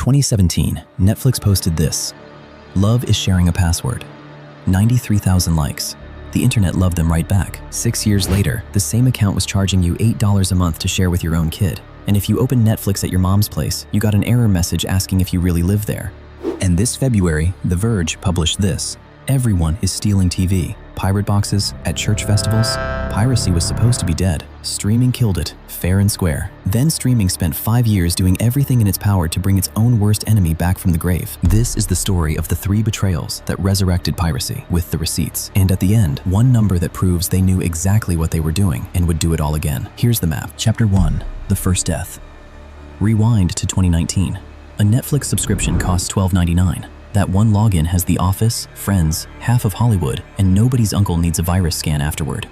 2017, Netflix posted this: "Love is sharing a password." 93,000 likes. The internet loved them right back. 6 years later, the same account was charging you $8 a month to share with your own kid. And if you opened Netflix at your mom's place, you got an error message asking if you really live there. And this February, The Verge published this: "Everyone is stealing TV. Pirate boxes at church festivals. Piracy was supposed to be dead. Streaming killed it, fair and square." Then streaming spent 5 years doing everything in its power to bring its own worst enemy back from the grave. This is the story of the 3 betrayals that resurrected piracy with the receipts. And at the end, one number that proves they knew exactly what they were doing and would do it all again. Here's the map. Chapter 1, The First Death. Rewind to 2019. A Netflix subscription costs $12.99. That one login has The Office, Friends, half of Hollywood, and nobody's uncle needs a virus scan afterward.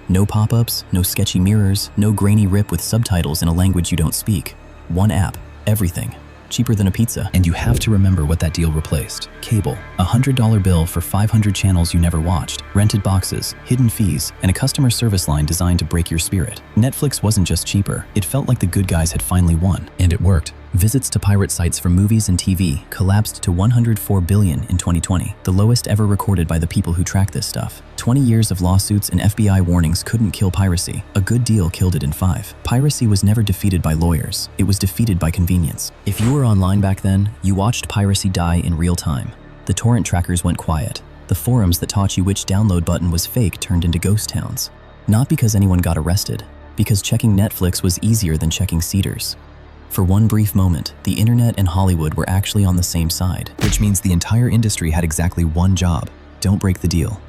No pop-ups, no sketchy mirrors, no grainy rip with subtitles in a language you don't speak. One app, everything. Cheaper than a pizza. And you have to remember what that deal replaced. Cable, a $100 bill for 500 channels you never watched, rented boxes, hidden fees, and a customer service line designed to break your spirit. Netflix wasn't just cheaper, it felt like the good guys had finally won. And it worked. Visits to pirate sites for movies and TV collapsed to 104 billion in 2020, the lowest ever recorded by the people who track this stuff. 20 years of lawsuits and FBI warnings couldn't kill piracy. A good deal killed it in 5. Piracy was never defeated by lawyers. It was defeated by convenience. If you were online back then, you watched piracy die in real time. The torrent trackers went quiet. The forums that taught you which download button was fake turned into ghost towns. Not because anyone got arrested, because checking Netflix was easier than checking Cedars. For one brief moment, the internet and Hollywood were actually on the same side, which means the entire industry had exactly one job: don't break the deal.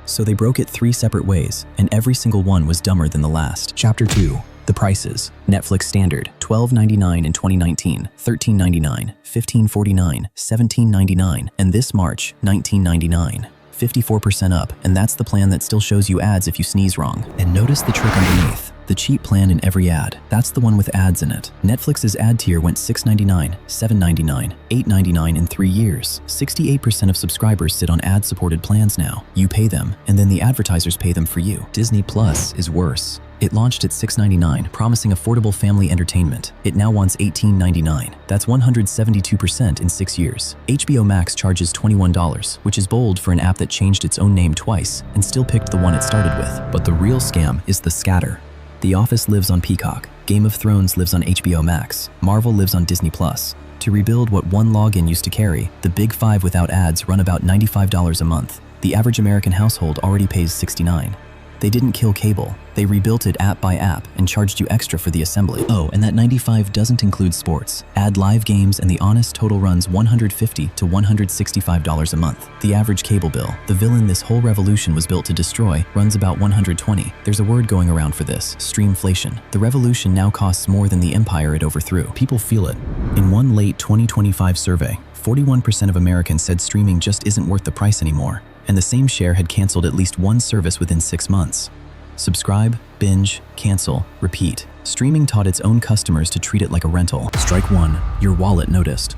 So they broke it 3 separate ways, and every single one was dumber than the last. Chapter 2, The Prices. Netflix standard, $12.99 in 2019, $13.99, $15.49, $17.99, and this March, $19.99. 54% up, and that's the plan that still shows you ads if you sneeze wrong. And notice the trick underneath. The cheap plan in every ad. That's the one with ads in it. Netflix's ad tier went $6.99, $7.99, $8.99 in 3 years. 68% of subscribers sit on ad-supported plans now. You pay them, and then the advertisers pay them for you. Disney Plus is worse. It launched at $6.99, promising affordable family entertainment. It now wants $18.99. That's 172% in 6 years. HBO Max charges $21, which is bold for an app that changed its own name twice and still picked the one it started with. But the real scam is the scatter. The Office lives on Peacock. Game of Thrones lives on HBO Max. Marvel lives on Disney Plus. To rebuild what one login used to carry, the big 5 without ads run about $95 a month. The average American household already pays $69. They didn't kill cable. They rebuilt it app by app and charged you extra for the assembly. Oh, and that $95 doesn't include sports. Add live games and the honest total runs $150 to $165 a month. The average cable bill, the villain this whole revolution was built to destroy, runs about $120. There's a word going around for this: streamflation. The revolution now costs more than the empire it overthrew. People feel it. In one late 2025 survey, 41% of Americans said streaming just isn't worth the price anymore. And the same share had canceled at least one service within 6 months. Subscribe, binge, cancel, repeat. Streaming taught its own customers to treat it like a rental. Strike 1, your wallet noticed.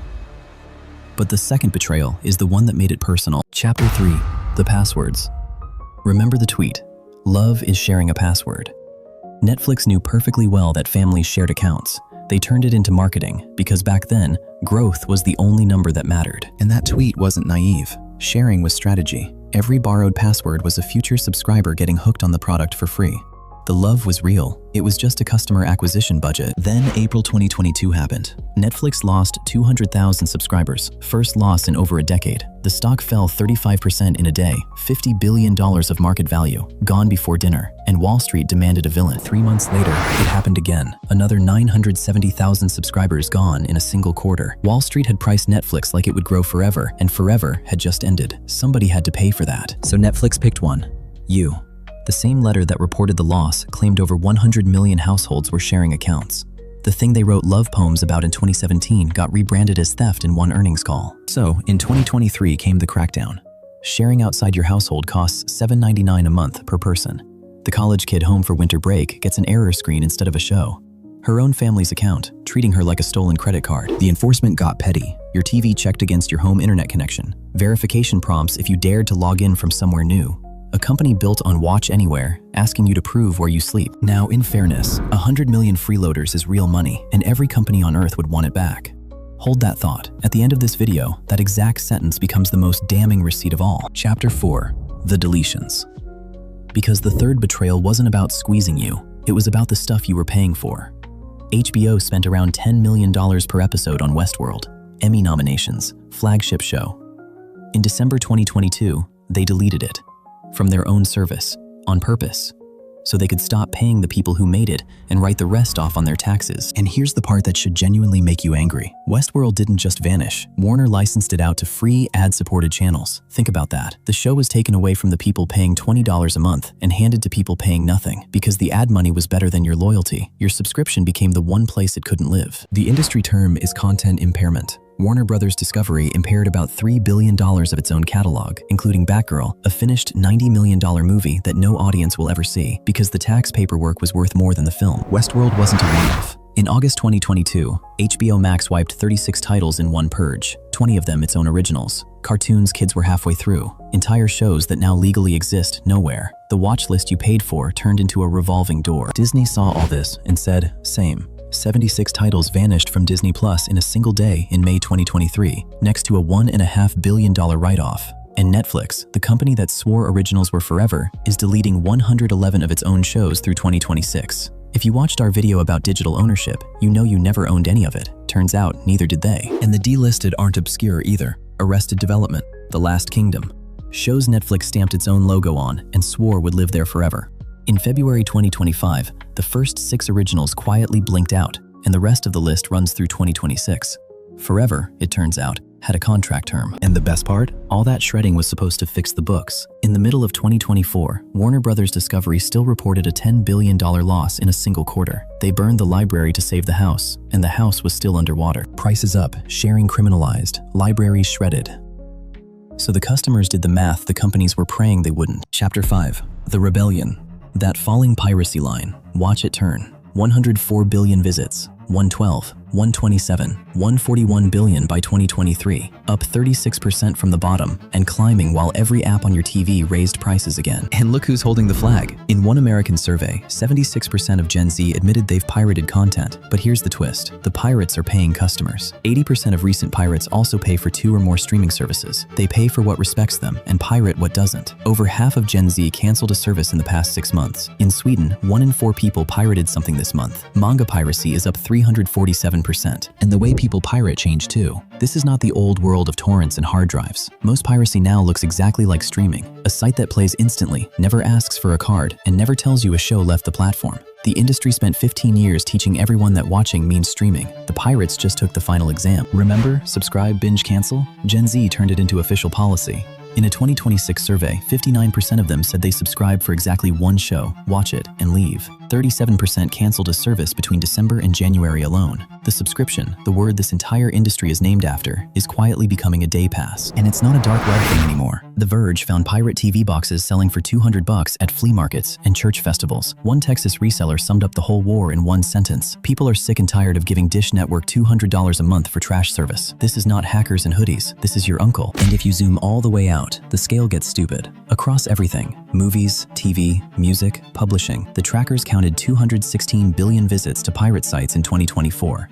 But the second betrayal is the one that made it personal. Chapter 3, The Passwords. Remember the tweet: "Love is sharing a password." Netflix knew perfectly well that families shared accounts. They turned it into marketing because back then, growth was the only number that mattered. And that tweet wasn't naive. Sharing was strategy. Every borrowed password was a future subscriber getting hooked on the product for free. The love was real. It was just a customer acquisition budget. Then April 2022 happened. Netflix lost 200,000 subscribers, first loss in over a decade. The stock fell 35% in a day, $50 billion of market value, gone before dinner, and Wall Street demanded a villain. 3 months later, it happened again. Another 970,000 subscribers gone in a single quarter. Wall Street had priced Netflix like it would grow forever, and forever had just ended. Somebody had to pay for that. So Netflix picked one: you. The same letter that reported the loss claimed over 100 million households were sharing accounts. The thing they wrote love poems about in 2017 got rebranded as theft in one earnings call. So, in 2023 came the crackdown. Sharing outside your household costs $7.99 a month per person. The college kid home for winter break gets an error screen instead of a show. Her own family's account, treating her like a stolen credit card. The enforcement got petty. Your TV checked against your home internet connection. Verification prompts if you dared to log in from somewhere new. A company built on Watch Anywhere, asking you to prove where you sleep. Now, in fairness, 100 million freeloaders is real money, and every company on Earth would want it back. Hold that thought. At the end of this video, that exact sentence becomes the most damning receipt of all. Chapter 4. The deletions. Because the third betrayal wasn't about squeezing you, it was about the stuff you were paying for. HBO spent around $10 million per episode on Westworld, Emmy nominations, flagship show. In December 2022, they deleted it from their own service, on purpose, so they could stop paying the people who made it and write the rest off on their taxes. And here's the part that should genuinely make you angry. Westworld didn't just vanish. Warner licensed it out to free, ad-supported channels. Think about that. The show was taken away from the people paying $20 a month and handed to people paying nothing. Because the ad money was better than your loyalty, your subscription became the one place it couldn't live. The industry term is content impairment. Warner Brothers Discovery impaired about $3 billion of its own catalog, including Batgirl, a finished $90 million movie that no audience will ever see because the tax paperwork was worth more than the film. Westworld wasn't a one-off. In August 2022, HBO Max wiped 36 titles in one purge, 20 of them its own originals. Cartoons kids were halfway through, entire shows that now legally exist nowhere. The watch list you paid for turned into a revolving door. Disney saw all this and said, same. 76 titles vanished from Disney Plus in a single day in May 2023, next to a $1.5 billion write-off. And Netflix, the company that swore originals were forever, is deleting 111 of its own shows through 2026. If you watched our video about digital ownership, you know you never owned any of it. Turns out, neither did they. And the delisted aren't obscure either. Arrested Development, The Last Kingdom. Shows Netflix stamped its own logo on and swore would live there forever. In February 2025, the first 6 originals quietly blinked out, and the rest of the list runs through 2026. Forever, it turns out, had a contract term. And the best part? All that shredding was supposed to fix the books. In the middle of 2024, Warner Brothers Discovery still reported a $10 billion loss in a single quarter. They burned the library to save the house, and the house was still underwater. Prices up, sharing criminalized, libraries shredded. So the customers did the math the companies were praying they wouldn't. Chapter 5. The Rebellion. That falling piracy line, watch it turn. 104 billion visits, 112, 127, 141 billion by 2023, up 36% from the bottom and climbing while every app on your TV raised prices again. And look who's holding the flag. In one American survey, 76% of Gen Z admitted they've pirated content. But here's the twist. The pirates are paying customers. 80% of recent pirates also pay for 2 or more streaming services. They pay for what respects them and pirate what doesn't. Over half of Gen Z canceled a service in the past 6 months. In Sweden, 1 in 4 people pirated something this month. Manga piracy is up 347%. And the way people pirate changed too. This is not the old world of torrents and hard drives. Most piracy now looks exactly like streaming. A site that plays instantly, never asks for a card, and never tells you a show left the platform. The industry spent 15 years teaching everyone that watching means streaming. The pirates just took the final exam. Remember, subscribe, binge, cancel? Gen Z turned it into official policy. In a 2026 survey, 59% of them said they subscribe for exactly one show, watch it, and leave. 37% canceled a service between December and January alone. The subscription, the word this entire industry is named after, is quietly becoming a day pass. And it's not a dark web thing anymore. The Verge found pirate TV boxes selling for $200 at flea markets and church festivals. One Texas reseller summed up the whole war in one sentence. People are sick and tired of giving Dish Network $200 a month for trash service. This is not hackers and hoodies. This is your uncle. And if you zoom all the way out, the scale gets stupid. Across everything, movies, TV, music, publishing, the trackers counted 216 billion visits to pirate sites in 2024.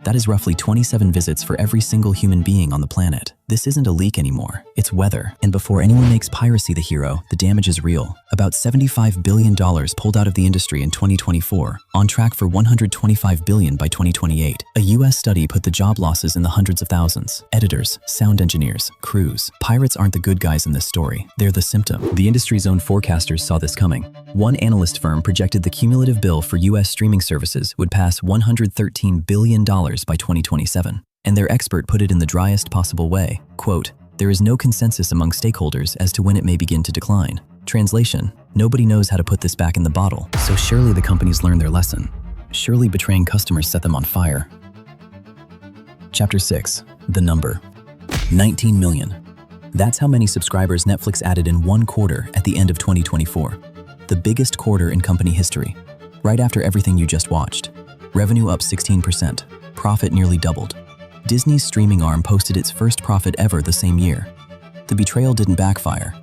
That is roughly 27 visits for every single human being on the planet. This isn't a leak anymore, it's weather. And before anyone makes piracy the hero, the damage is real. About $75 billion pulled out of the industry in 2024, on track for $125 billion by 2028. A US study put the job losses in the hundreds of thousands. Editors, sound engineers, crews. Pirates aren't the good guys in this story, they're the symptom. The industry's own forecasters saw this coming. One analyst firm projected the cumulative bill for US streaming services would pass $113 billion by 2027. And their expert put it in the driest possible way. Quote, "There is no consensus among stakeholders as to when it may begin to decline." Translation, nobody knows how to put this back in the bottle. So surely the companies learned their lesson. Surely betraying customers set them on fire. Chapter 6. The number. 19 million. That's how many subscribers Netflix added in one quarter at the end of 2024. The biggest quarter in company history. Right after everything you just watched. Revenue up 16%. Profit nearly doubled. Disney's streaming arm posted its first profit ever the same year. The betrayal didn't backfire.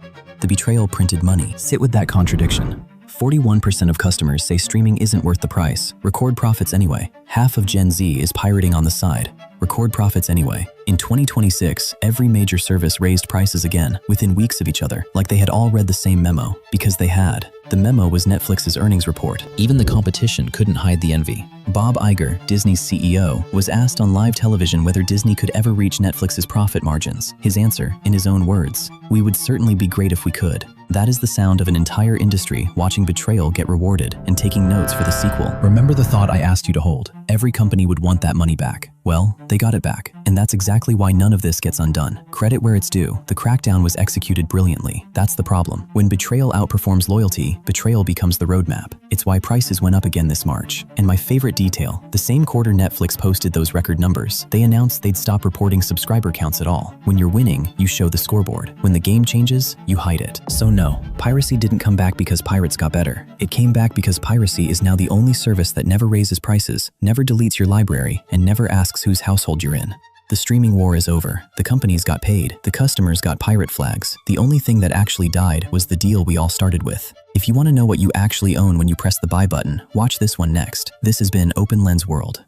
The betrayal printed money. Sit with that contradiction. 41% of customers say streaming isn't worth the price. Record profits anyway. Half of Gen Z is pirating on the side. record profits anyway. In 2026, every major service raised prices again, within weeks of each other, like they had all read the same memo, because they had. The memo was Netflix's earnings report. Even the competition couldn't hide the envy. Bob Iger, Disney's CEO, was asked on live television whether Disney could ever reach Netflix's profit margins. His answer, in his own words, "We would certainly be great if we could." That is the sound of an entire industry watching betrayal get rewarded and taking notes for the sequel. Remember the thought I asked you to hold? Every company would want that money back. Well, they got it back. And that's exactly why none of this gets undone. Credit where it's due. The crackdown was executed brilliantly. That's the problem. When betrayal outperforms loyalty, betrayal becomes the roadmap. It's why prices went up again this March. And my favorite detail, the same quarter Netflix posted those record numbers, they announced they'd stop reporting subscriber counts at all. When you're winning, you show the scoreboard. When the game changes, you hide it. So no, piracy didn't come back because pirates got better. It came back because piracy is now the only service that never raises prices, never deletes your library, and never asks whose household you're in. The streaming war is over. The companies got paid. The customers got pirate flags. The only thing that actually died was the deal we all started with. If you want to know what you actually own when you press the buy button, watch this one next. This has been Open Lens World.